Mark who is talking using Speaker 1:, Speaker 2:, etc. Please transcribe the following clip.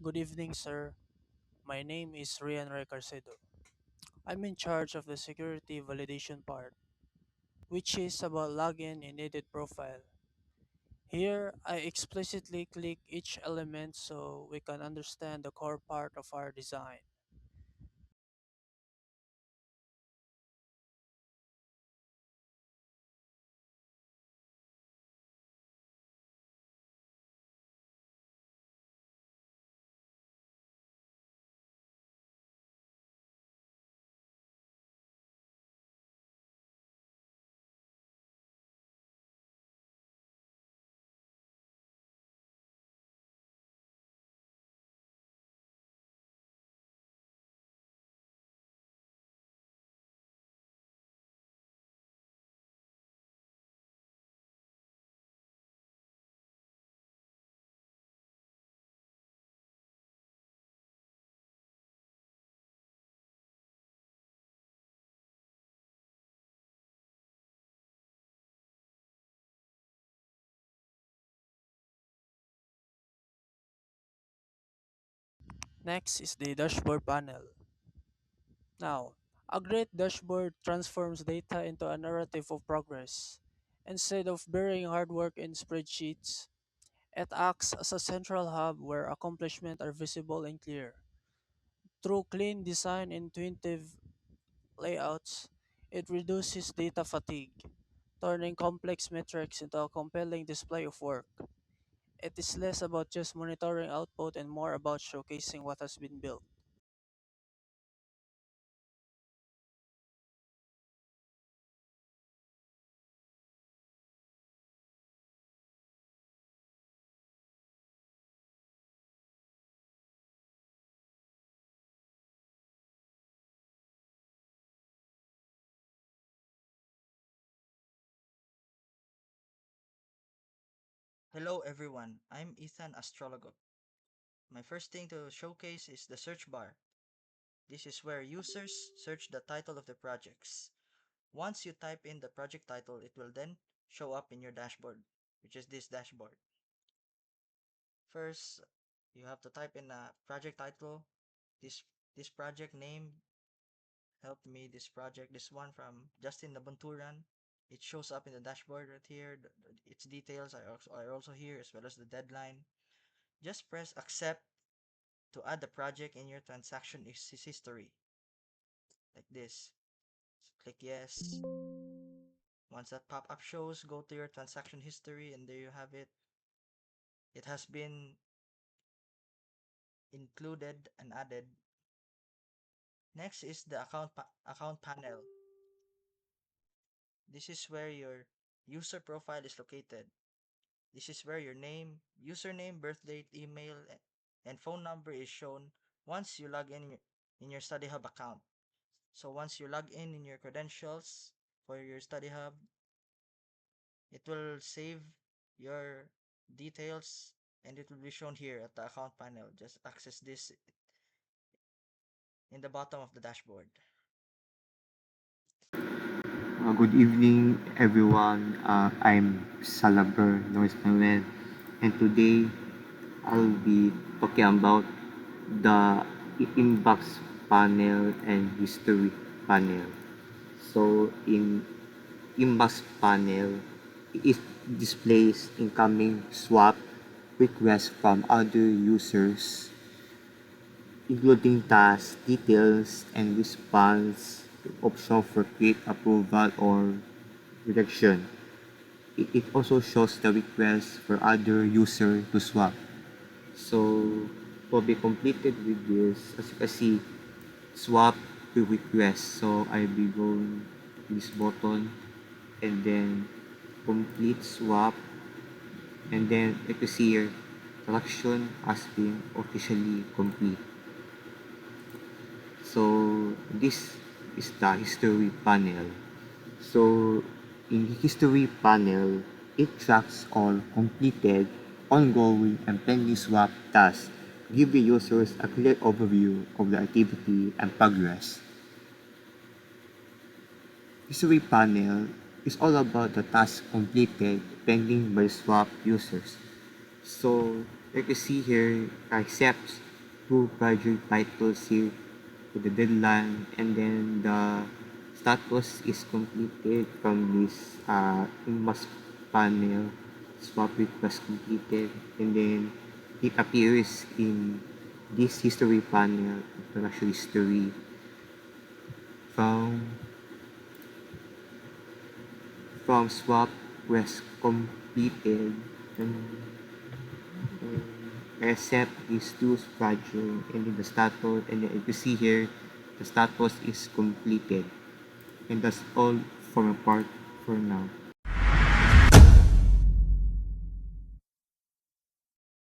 Speaker 1: Good evening, sir. My name is Rian Recarcedo. I'm in charge of the security validation part, which is about login and edit profile. Here, I explicitly click each element so we can understand the core part of our design. Next is the dashboard panel. Now, a great dashboard transforms data into a narrative of progress. Instead of burying hard work in spreadsheets, it acts as a central hub where accomplishments are visible and clear. Through clean design and intuitive layouts, it reduces data fatigue, turning complex metrics into a compelling display of work. It is less about just monitoring output and more about showcasing what has been built.
Speaker 2: Hello everyone, I'm Ethan Astrologo. My first thing to showcase is the search bar. This is where users search the title of the projects. Once you type in the project title, it will then show up in your dashboard, which is this dashboard. First, you have to type in a project title. This project name helped me. This project, this one from Justin Nabunturan. It shows up in the dashboard right here. Its details are also here as well as the deadline. Just press accept to add the project in your transaction history like this. So click yes. Once that pop-up shows, go to your transaction history and there you have it. It has been included and added. Next is the account panel. This is where your user profile is located. This is where your name, username, birth date, email, and phone number is shown once you log in your Study Hub account. So once you log in your credentials for your Study Hub, it will save your details and it will be shown here at the account panel. Just access this in the bottom of the dashboard.
Speaker 3: Good evening, everyone. I'm Salaber Nois Manuel, and today I'll be talking about the inbox panel and history panel. So, in inbox panel, it displays incoming swap requests from other users, including task details and response option for quick approval or rejection. It also shows the request for other user to swap. So to be completed with this, as you can see, swap to request. So I'll be going this button and then complete swap, and then you can see here transaction has been officially complete. So this is the history panel. So in the history panel, it tracks all completed, ongoing, and pending swap tasks, giving users a clear overview of the activity and progress. History panel is all about the tasks completed pending by swap users. So you can see here accepts two project titles here with the deadline, and then the status is completed from this inbox panel. Swap request completed, and then it appears in this history panel, production history from swap was completed, and accept these two project, and then the status, and then you see here the status is completed, and that's all for my part for now.